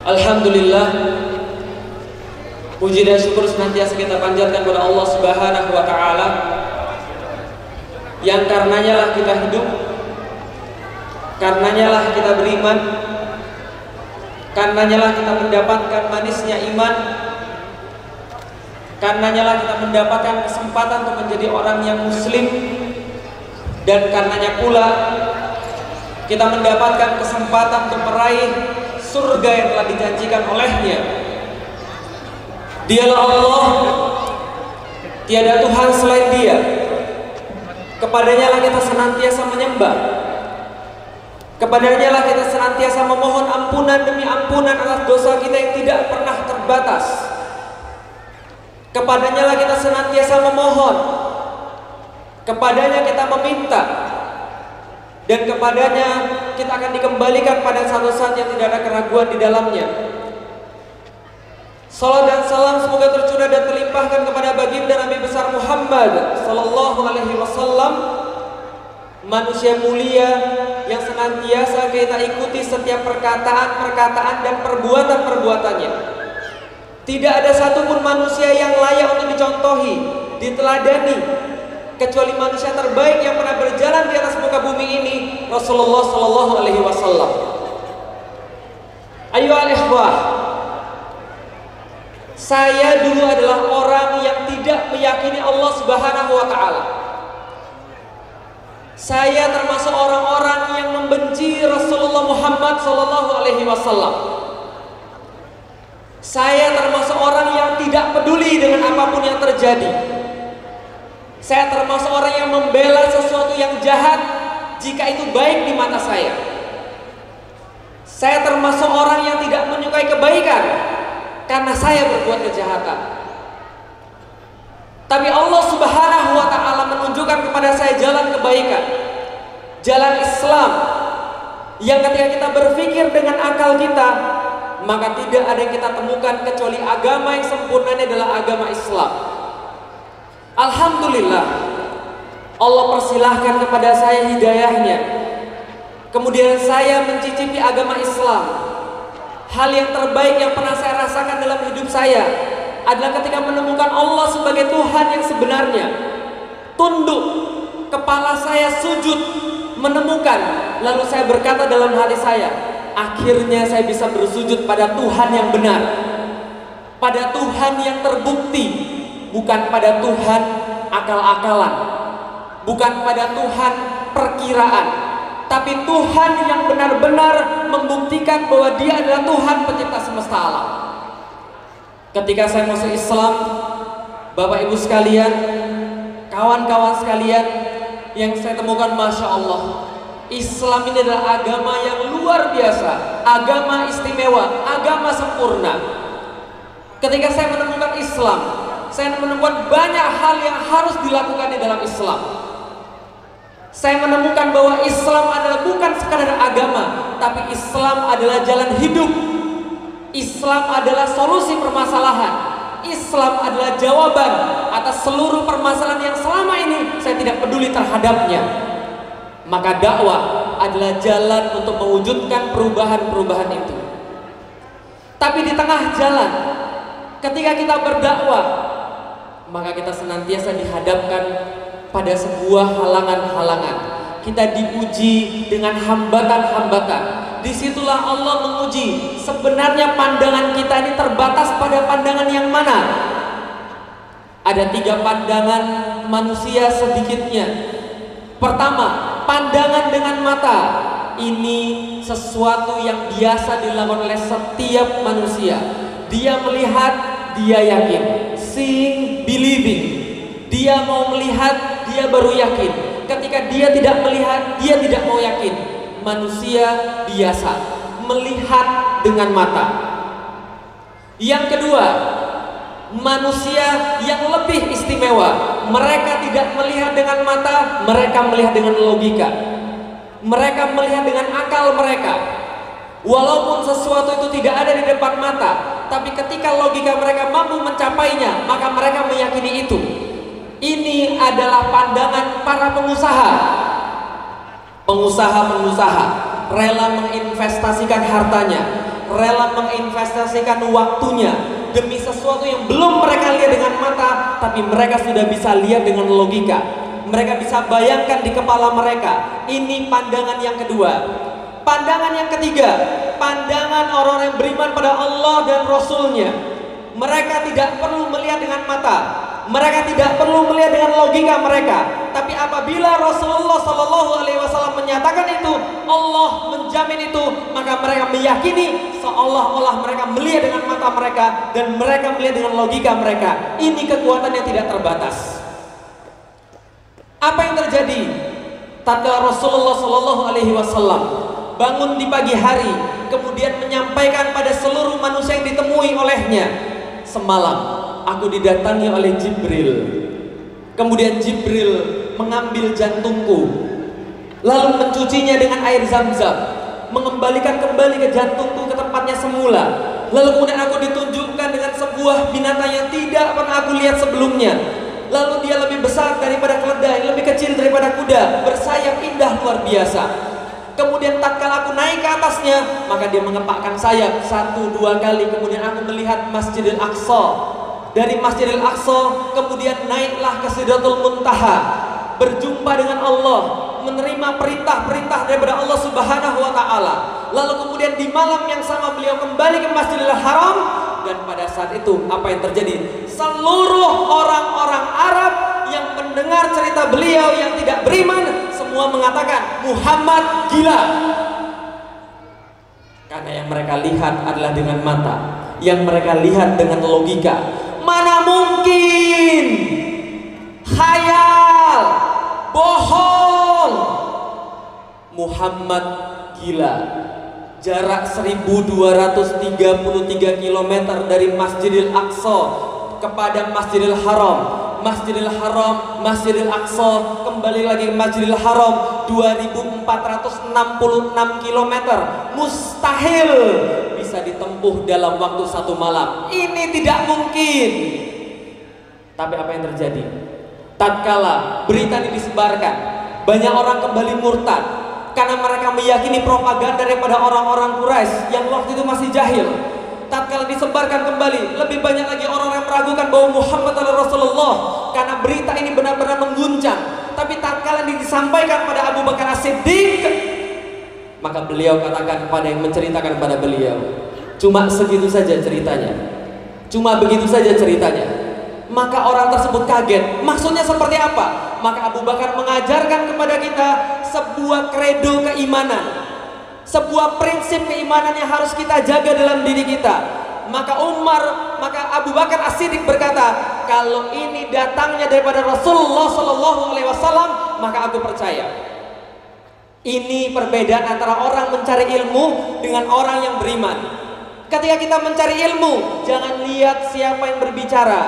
Alhamdulillah, puji dan syukur senantiasa kita panjatkan kepada Allah Subhanahu wa Ta'ala, yang karenanya lah kita hidup, karenanya lah kita beriman, karenanya lah kita mendapatkan manisnya iman, karenanya lah kita mendapatkan kesempatan untuk menjadi orang yang muslim, dan karenanya pula kita mendapatkan kesempatan untuk meraih surga yang telah dijanjikan olehnya. Dialah Allah, tiada Tuhan selain Dia. Kepadanya lah kita senantiasa menyembah, kepadanya lah kita senantiasa memohon ampunan demi ampunan atas dosa kita yang tidak pernah terbatas. Kepadanya lah kita senantiasa memohon, kepadanya kita meminta, dan kepadanya kita akan dikembalikan pada satu saat yang tidak ada keraguan di dalamnya. Salat dan salam semoga tercurah dan terlimpahkan kepada baginda Nabi besar Muhammad sallallahu alaihi wasallam, manusia mulia yang senantiasa kita ikuti setiap perkataan dan perbuatan-perbuatannya. Tidak ada satupun manusia yang layak untuk dicontohi, diteladani, kecuali manusia terbaik yang pernah berjalan di atas muka bumi ini, Rasulullah sallallahu alaihi wasallam. Ayyuhal ikhwah, saya dulu adalah orang yang tidak meyakini Allah Subhanahu wa Ta'ala. Saya termasuk orang-orang yang membenci Rasulullah Muhammad sallallahu alaihi wasallam. Saya termasuk orang yang tidak peduli dengan apapun yang terjadi. Saya termasuk orang yang membela sesuatu yang jahat jika itu baik di mata saya. Saya termasuk orang yang tidak menyukai kebaikan karena saya berbuat kejahatan. Tapi Allah Subhanahu wa Ta'ala menunjukkan kepada saya jalan kebaikan, jalan Islam, yang ketika kita berpikir dengan akal kita, maka tidak ada yang kita temukan kecuali agama yang sempurnanya adalah agama Islam. Alhamdulillah, Allah persilahkan kepada saya hidayahnya. Kemudian saya mencicipi agama Islam. Hal yang terbaik yang pernah saya rasakan dalam hidup saya adalah ketika menemukan Allah sebagai Tuhan yang sebenarnya. Tunduk, kepala saya sujud, menemukan. Lalu saya berkata dalam hati saya, akhirnya saya bisa bersujud pada Tuhan yang benar, pada Tuhan yang terbukti, bukan pada Tuhan akal-akalan, bukan pada Tuhan perkiraan, tapi Tuhan yang benar-benar membuktikan bahwa Dia adalah Tuhan pencipta semesta alam. Ketika saya masuk Islam, Bapak Ibu sekalian, kawan-kawan sekalian, yang saya temukan, Masya Allah, Islam ini adalah agama yang luar biasa, agama istimewa, agama sempurna. Ketika saya menemukan Islam, saya menemukan banyak hal yang harus dilakukan di dalam Islam. Saya menemukan bahwa Islam adalah bukan sekadar agama, tapi Islam adalah jalan hidup. Islam adalah solusi permasalahan. Islam adalah jawaban atas seluruh permasalahan yang selama ini saya tidak peduli terhadapnya. Maka dakwah adalah jalan untuk mewujudkan perubahan-perubahan itu. Tapi di tengah jalan, ketika kita berdakwah, maka kita senantiasa dihadapkan pada sebuah halangan-halangan. Kita diuji dengan hambatan-hambatan. Disitulah Allah menguji sebenarnya pandangan kita ini terbatas pada pandangan yang mana. Ada 3 pandangan manusia sedikitnya. Pertama, pandangan dengan mata. Ini sesuatu yang biasa dilakukan oleh setiap manusia. Dia melihat, dia yakin. Seeing, believing. Dia mau melihat, dia baru yakin. Ketika dia tidak melihat, dia tidak mau yakin. Manusia biasa melihat dengan mata. Yang kedua, manusia yang lebih istimewa. Mereka tidak melihat dengan mata, mereka melihat dengan logika. Mereka melihat dengan akal mereka. Walaupun sesuatu itu tidak ada di depan mata, tapi ketika logika mereka mampu mencapainya, maka mereka meyakini itu. Ini adalah pandangan para pengusaha. Pengusaha-pengusaha rela menginvestasikan hartanya, rela menginvestasikan waktunya demi sesuatu yang belum mereka lihat dengan mata, tapi mereka sudah bisa lihat dengan logika. Mereka bisa bayangkan di kepala mereka. Ini pandangan yang kedua. Pandangan yang ketiga, pandangan orang yang beriman pada Allah dan Rasul-Nya. Mereka tidak perlu melihat dengan mata, mereka tidak perlu melihat dengan logika mereka, tapi apabila Rasulullah SAW menyatakan itu, Allah menjamin itu, maka mereka meyakini seolah-olah mereka melihat dengan mata mereka dan mereka melihat dengan logika mereka. Ini kekuatan yang tidak terbatas. Apa yang terjadi tatkala Rasulullah SAW bangun di pagi hari, kemudian menyampaikan pada seluruh manusia yang ditemui olehnya, semalam aku didatangi oleh Jibril. Kemudian Jibril mengambil jantungku, lalu mencucinya dengan air Zam-Zam, mengembalikan kembali ke jantungku ke tempatnya semula. Lalu kemudian aku ditunjukkan dengan sebuah binatang yang tidak pernah aku lihat sebelumnya. Lalu dia lebih besar daripada keledai, lebih kecil daripada kuda, bersayap indah luar biasa. Kemudian tatkala aku naik ke atasnya, maka dia mengepakkan sayap 1-2 kali. Kemudian aku melihat Masjidil Aqsa. Dari Masjidil Aqsa kemudian naiklah ke Sidratul Muntaha, berjumpa dengan Allah, menerima perintah-perintah daripada Allah Subhanahu wa taala. Lalu kemudian di malam yang sama beliau kembali ke Masjidil Haram, dan pada saat itu apa yang terjadi? Seluruh orang-orang Arab yang mendengar cerita beliau yang tidak beriman semua mengatakan Muhammad gila. Karena yang mereka lihat adalah dengan mata, yang mereka lihat dengan logika. Mana mungkin khayal, bohong. Muhammad gila. Jarak 1233 km dari Masjidil Aqsa kepada Masjidil Haram. Masjidil Haram, Masjidil Aqsa, kembali lagi ke Masjidil Haram, 2466 km. Mustahil bisa ditempuh dalam waktu 1 malam. Ini tidak mungkin. Tapi apa yang terjadi? Tatkala berita ini disebarkan, banyak orang kembali murtad karena mereka meyakini propaganda daripada orang-orang Quraisy yang waktu itu masih jahil. Tatkala disebarkan kembali, lebih banyak lagi orang yang meragukan bahwa Muhammad adalah Rasulullah karena berita ini benar-benar mengguncang. Tapi tatkala disampaikan pada Abu Bakar As-Siddiq, maka beliau katakan kepada yang menceritakan kepada beliau, cuma segitu saja ceritanya, cuma begitu saja ceritanya. Maka orang tersebut kaget, maksudnya seperti apa? Maka Abu Bakar mengajarkan kepada kita sebuah kredo keimanan, sebuah prinsip keimanan yang harus kita jaga dalam diri kita. Maka Abu Bakar As-Siddiq berkata, kalau ini datangnya daripada Rasulullah SAW, maka aku percaya. Ini perbedaan antara orang mencari ilmu dengan orang yang beriman. Ketika kita mencari ilmu, jangan lihat siapa yang berbicara,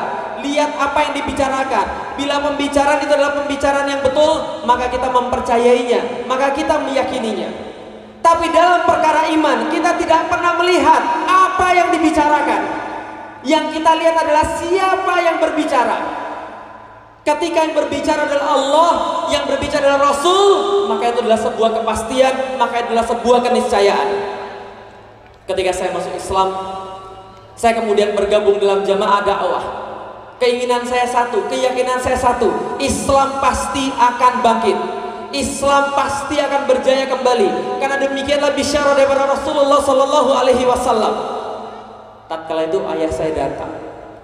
lihat apa yang dibicarakan. Bila pembicaraan itu adalah pembicaraan yang betul, maka kita mempercayainya, maka kita meyakininya. Tapi dalam perkara iman, kita tidak pernah melihat apa yang dibicarakan. Yang kita lihat adalah siapa yang berbicara. Ketika yang berbicara adalah Allah, yang berbicara adalah Rasul, maka itu adalah sebuah kepastian, maka itu adalah sebuah keniscayaan. Ketika saya masuk Islam, saya kemudian bergabung dalam jamaah dakwah. Keinginan saya satu, keyakinan saya satu, Islam pasti akan bangkit, Islam pasti akan berjaya kembali. Karena demikianlah bisyarah daripada Rasulullah SAW. Tatkala itu ayah saya datang,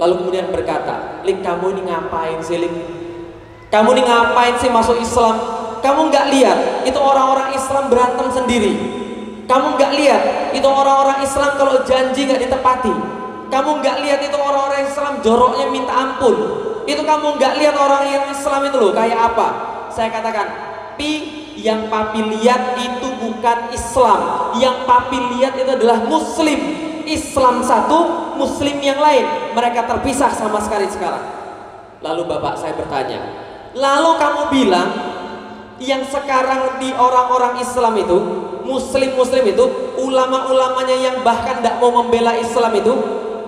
lalu kemudian berkata, "Lik, kamu ini ngapain sih, Lik? Kamu ini ngapain sih masuk Islam? Kamu nggak lihat itu orang-orang Islam berantem sendiri? Kamu nggak lihat itu orang-orang Islam kalau janji nggak ditepati? Kamu nggak lihat itu orang-orang Islam joroknya minta ampun? Itu kamu nggak lihat orang yang Islam itu loh kayak apa?" Saya katakan, "Pi, yang papi lihat itu bukan Islam. Yang papi lihat itu adalah Muslim. Islam satu, Muslim yang lain. Mereka terpisah sama sekali sekarang." Lalu bapak saya bertanya, "Lalu kamu bilang yang sekarang di orang-orang Islam itu, Muslim-Muslim itu, ulama-ulamanya yang bahkan tidak mau membela Islam itu,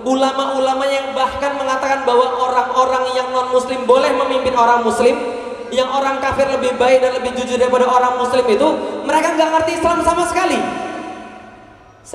ulama-ulamanya yang bahkan mengatakan bahwa orang-orang yang non-Muslim boleh memimpin orang Muslim, yang orang kafir lebih baik dan lebih jujur daripada orang Muslim itu, mereka nggak ngerti Islam sama sekali."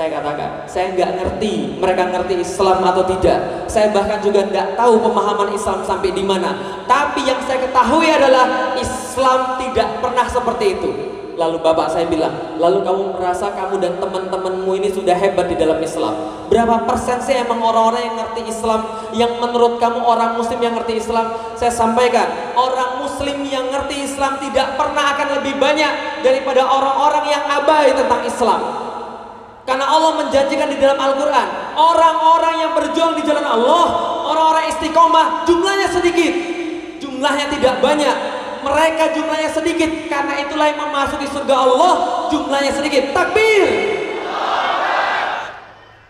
Saya katakan, saya nggak ngerti mereka ngerti Islam atau tidak. Saya bahkan juga nggak tahu pemahaman Islam sampai di mana. Tapi yang saya ketahui adalah Islam tidak pernah seperti itu. Lalu bapak saya bilang, lalu kamu merasa kamu dan teman-temanmu ini sudah hebat di dalam Islam. Berapa persen sih emang orang-orang yang ngerti Islam, yang menurut kamu orang muslim yang ngerti Islam? Saya sampaikan, orang muslim yang ngerti Islam tidak pernah akan lebih banyak daripada orang-orang yang abai tentang Islam. Karena Allah menjanjikan di dalam Al-Quran, orang-orang yang berjuang di jalan Allah, orang-orang istiqomah, jumlahnya sedikit, jumlahnya tidak banyak. Mereka jumlahnya sedikit, karena itulah yang memasuki surga Allah jumlahnya sedikit. Takbir.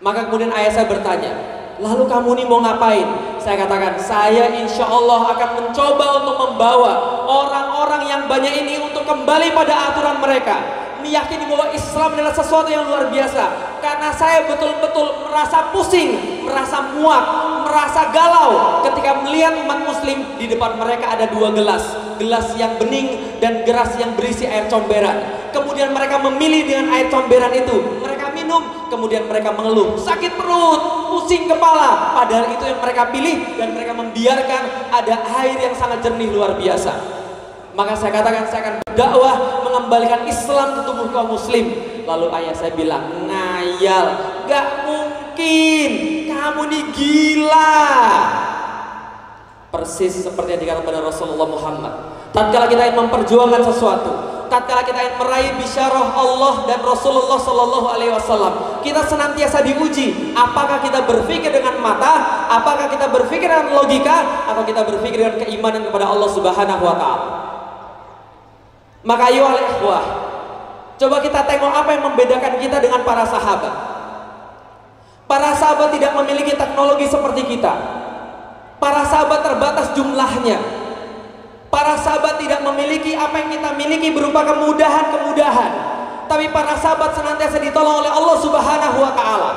Maka kemudian ayah saya bertanya, lalu kamu ini mau ngapain? Saya katakan, saya insya Allah akan mencoba untuk membawa orang-orang yang banyak ini untuk kembali pada aturan mereka, meyakini bahwa Islam adalah sesuatu yang luar biasa. Karena saya betul-betul merasa pusing, merasa muak, merasa galau ketika melihat umat muslim di depan mereka ada dua gelas, gelas yang bening dan gelas yang berisi air comberan. Kemudian mereka memilih dengan air comberan itu, mereka minum, kemudian mereka mengeluh, sakit perut, pusing kepala, padahal itu yang mereka pilih, dan mereka membiarkan ada air yang sangat jernih luar biasa. Maka saya katakan, saya akan berdakwah mengembalikan Islam ke tubuh kaum muslim. Lalu ayah saya bilang, ngayal, gak mungkin, kamu nih gila. Persis seperti yang dikatakan pada Rasulullah Muhammad. Tatkala kita ingin memperjuangkan sesuatu, tatkala kita ingin meraih bisyarah Allah dan Rasulullah Sallallahu Alaihi Wasallam, kita senantiasa diuji. Apakah kita berpikir dengan mata, apakah kita berpikir dengan logika, atau kita berpikir dengan keimanan kepada Allah Subhanahu Wa Taala. Maka ayo ikhwah, coba kita tengok apa yang membedakan kita dengan para sahabat. Para sahabat tidak memiliki teknologi seperti kita. Para sahabat terbatas jumlahnya. Para sahabat tidak memiliki apa yang kita miliki berupa kemudahan-kemudahan. Tapi para sahabat senantiasa ditolong oleh Allah Subhanahu Wa Taala.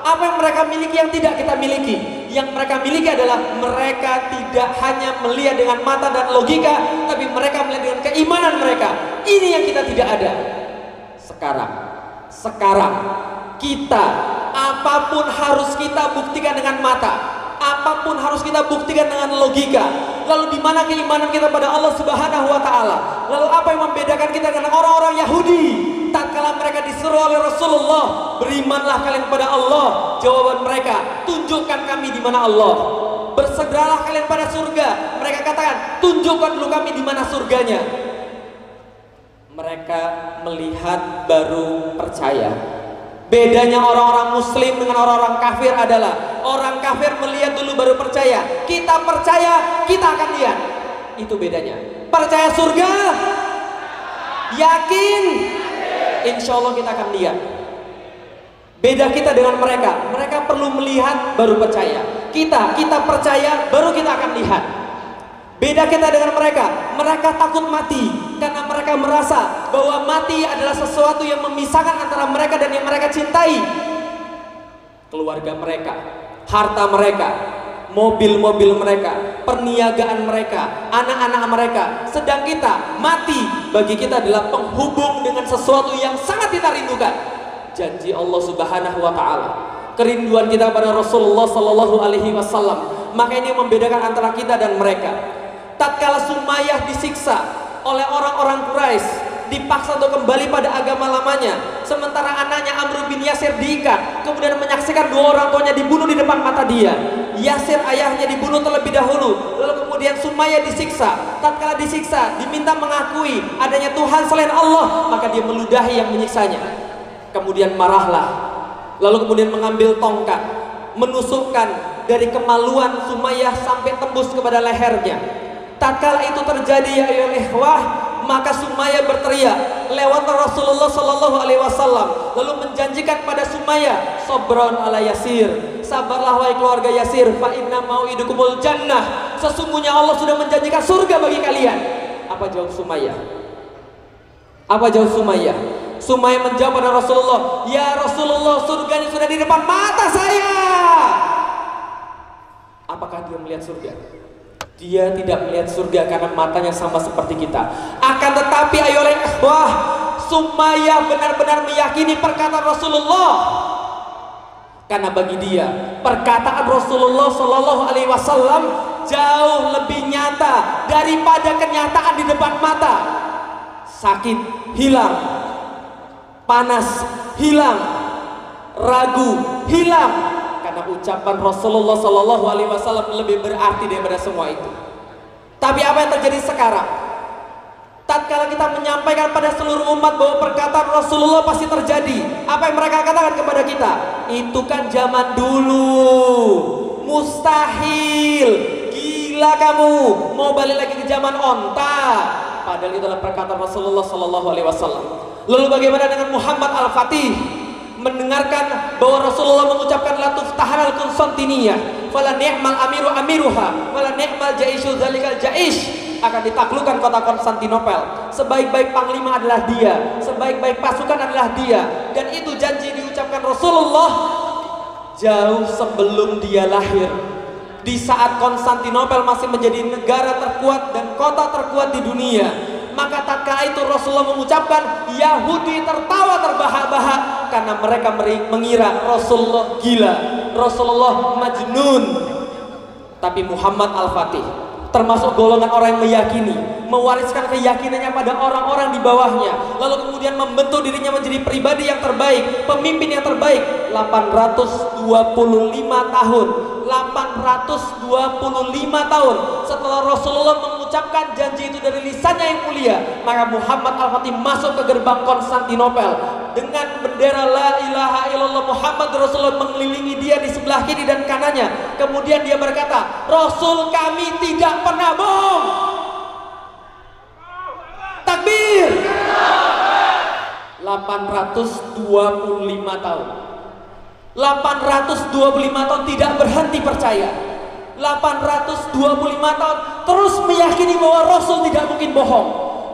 Apa yang mereka miliki yang tidak kita miliki? Yang mereka miliki adalah mereka tidak hanya melihat dengan mata dan logika, tapi mereka melihat dengan keimanan mereka. Ini yang kita tidak ada. Sekarang kita, apapun harus kita buktikan dengan mata, apapun harus kita buktikan dengan logika. Lalu di mana keimanan kita pada Allah Subhanahu Wa Taala? Lalu apa yang membedakan kita dengan orang-orang Yahudi? Tatkala mereka disuruh oleh Rasulullah, berimanlah kalian kepada Allah, jawaban mereka, tunjukkan kami di mana Allah. Bersegeralah kalian pada surga, mereka katakan, tunjukkan dulu kami di mana surganya. Mereka melihat baru percaya. Bedanya orang-orang muslim dengan orang-orang kafir adalah, orang kafir melihat dulu baru percaya. Kita percaya, kita akan lihat. Itu bedanya. Percaya surga, yakin, insya Allah kita akan lihat. Beda kita dengan mereka. Mereka perlu melihat baru percaya. Kita percaya baru kita akan lihat. Beda kita dengan mereka. Mereka takut mati karena mereka merasa bahwa mati adalah sesuatu yang memisahkan antara mereka dan yang mereka cintai. Keluarga mereka, harta mereka, mobil-mobil mereka, perniagaan mereka, anak-anak mereka. Sedang kita, mati bagi kita adalah penghubung dengan sesuatu yang sangat kita rindukan. Janji Allah Subhanahu Wa Taala, kerinduan kita pada Rasulullah Sallallahu Alaihi Wasallam. Maka ini yang membedakan antara kita dan mereka. Tatkala Sumayyah disiksa oleh orang-orang Quraisy, dipaksa untuk kembali pada agama lamanya, sementara anaknya Amr bin Yasir diikat, kemudian menyaksikan dua orang tuanya dibunuh di depan mata dia. Yasir ayahnya dibunuh terlebih dahulu, lalu kemudian Sumayyah disiksa. Tatkala disiksa, diminta mengakui adanya Tuhan selain Allah, maka dia meludahi yang menyiksanya. Kemudian marahlah, lalu kemudian mengambil tongkat, menusukkan dari kemaluan Sumayyah sampai tembus kepada lehernya. Tatkala itu terjadi, ya ayyuhal ikhwah, maka Sumayyah berteriak lewat Rasulullah Sallallahu Alaihi Wasallam, lalu menjanjikan pada Sumayyah, sabron ala Yasir, sabarlah wahai keluarga Yasir, fa inna mau'idukumul jannah, sesungguhnya Allah sudah menjanjikan surga bagi kalian. Apa jawab Sumayyah? Apa jawab Sumayyah? Sumayyah menjawab pada Rasulullah, ya Rasulullah, surganya sudah di depan mata saya. Apakah dia melihat surga? Dia tidak melihat surga karena matanya sama seperti kita. Akan tetapi ayolah ikhwah, Sumayyah benar-benar meyakini perkataan Rasulullah. Karena bagi dia perkataan Rasulullah Shallallahu Alaihi Wasallam jauh lebih nyata daripada kenyataan di depan mata. Sakit hilang, panas hilang, ragu hilang, karena ucapan Rasulullah Shallallahu Alaihi Wasallam lebih berarti daripada semua itu. Tapi apa yang terjadi sekarang? Tatkala kita menyampaikan pada seluruh umat bahwa perkataan Rasulullah pasti terjadi, apa yang mereka katakan kepada kita? Itu kan zaman dulu, mustahil, gila kamu, mau balik lagi ke zaman onta. Padahal itu adalah perkataan Rasulullah Sallallahu Alaihi Wasallam. Lalu bagaimana dengan Muhammad Al-Fatih? Mendengarkan bahwa Rasulullah mengucapkan la tuftahanal Konstantiniyah, fala ni'mal amiru amiruha, fala ni'mal jaishu dzalikal jaish. Akan ditaklukkan kota Konstantinopel. Sebaik-baik panglima adalah dia, sebaik-baik pasukan adalah dia. Dan itu janji diucapkan Rasulullah jauh sebelum dia lahir. Di saat Konstantinopel masih menjadi negara terkuat dan kota terkuat di dunia, maka tatkala itu Rasulullah mengucapkan, Yahudi tertawa terbahak-bahak karena mereka mengira Rasulullah gila, Rasulullah majnun. Tapi Muhammad Al-Fatih termasuk golongan orang yang meyakini, mewariskan keyakinannya pada orang-orang di bawahnya, lalu kemudian membentuk dirinya menjadi pribadi yang terbaik, pemimpin yang terbaik. 825 tahun 825 tahun setelah Rasulullah mengucapkan janji itu dari lisannya yang mulia, maka Muhammad Al-Fatih masuk ke gerbang Konstantinopel dengan bendera la ilaha illallah Muhammad Rasulullah mengelilingi dia di sebelah kiri dan kanannya. Kemudian dia berkata, Rasul kami tidak pernah bohong. Takbir. 825 tahun 825 tahun tidak berhenti percaya. 825 tahun terus meyakini bahwa Rasul tidak mungkin bohong.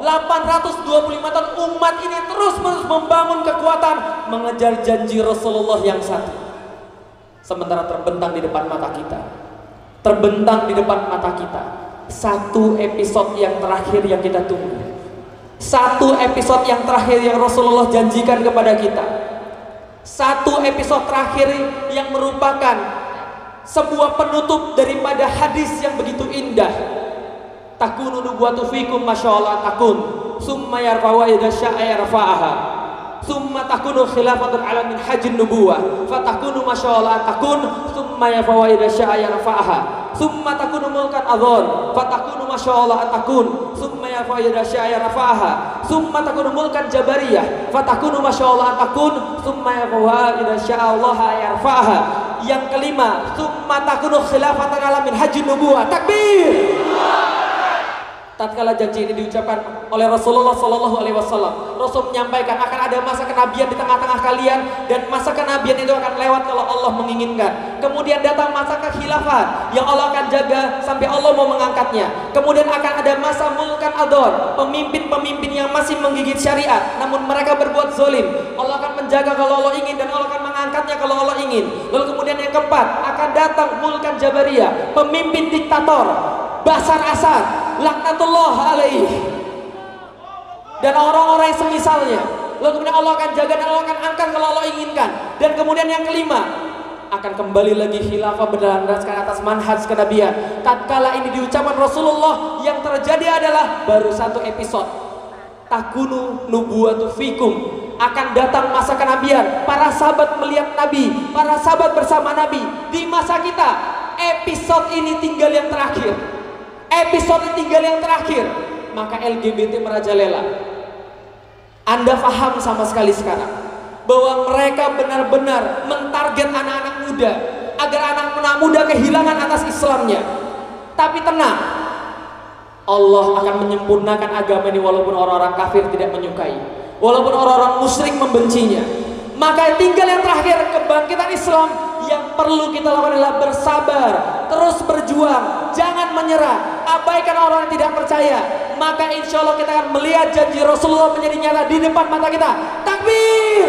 825 tahun umat ini terus membangun kekuatan mengejar janji Rasulullah yang satu. Sementara terbentang di depan mata kita, terbentang di depan mata kita satu episode yang terakhir yang kita tunggu, satu episode yang terakhir yang Rasulullah janjikan kepada kita, satu episode terakhir yang merupakan sebuah penutup daripada hadis yang begitu indah. Takunu nubuwatu fikum masyaallah takun summa yarfa'u idza sya'a yarfa'aha summa takunu khilafatun ala min hajjin nubuwah fatakunu masyaallah takun summa yarfa'u idza sya'a yarfa'aha summa takunu mulkan adzon fatakunu masyaallah takun summa yarfa'u idza sya'a yarfa'aha summa takunu mulkan jabariyah fatakunu masyaallah takun summa yarfa'u idza sya'a Allah yarfa'aha. Yang kelima, summa takunu khilafatan ala min hajjin nubuwah. Takbir. Tatkala janji ini diucapkan oleh Rasulullah Sallallahu Alaihi Wasallam, Rasul menyampaikan akan ada masa kenabian di tengah-tengah kalian, dan masa kenabian itu akan lewat kalau Allah menginginkan. Kemudian datang masa kekhilafan yang Allah akan jaga sampai Allah mau mengangkatnya. Kemudian akan ada masa mulkan adon, pemimpin-pemimpin yang masih menggigit syariat, namun mereka berbuat zalim. Allah akan menjaga kalau Allah ingin, dan Allah akan mengangkatnya kalau Allah ingin. Lalu kemudian yang keempat akan datang mulkan jabariyah, pemimpin diktator, Basar Asad, laknatullah alaih, dan orang-orang yang semisalnya. Lalu kemudian Allah akan jaga dan Allah akan angkat kalau Allah inginkan. Dan kemudian yang kelima, akan kembali lagi khilafah berlandaskan atas manhaj kenabian. Tatkala ini diucapkan Rasulullah, yang terjadi adalah baru satu episode. Takunu nubuwatu fikum, akan datang masa kenabian. Para sahabat melihat Nabi, para sahabat bersama Nabi. Di masa kita, episode ini tinggal yang terakhir. Episode tinggal yang terakhir. Maka LGBT merajalela. Anda paham sama sekali sekarang bahwa mereka benar-benar mentarget anak-anak muda agar anak-anak muda kehilangan atas Islamnya. Tapi tenang, Allah akan menyempurnakan agama ini walaupun orang-orang kafir tidak menyukai, walaupun orang-orang musyrik membencinya. Maka tinggal yang terakhir, kebangkitan Islam. Yang perlu kita lakukan adalah bersabar, terus berjuang, jangan menyerah, abaikan orang yang tidak percaya. Maka insya Allah kita akan melihat janji Rasulullah menjadi nyata di depan mata kita. Takbir.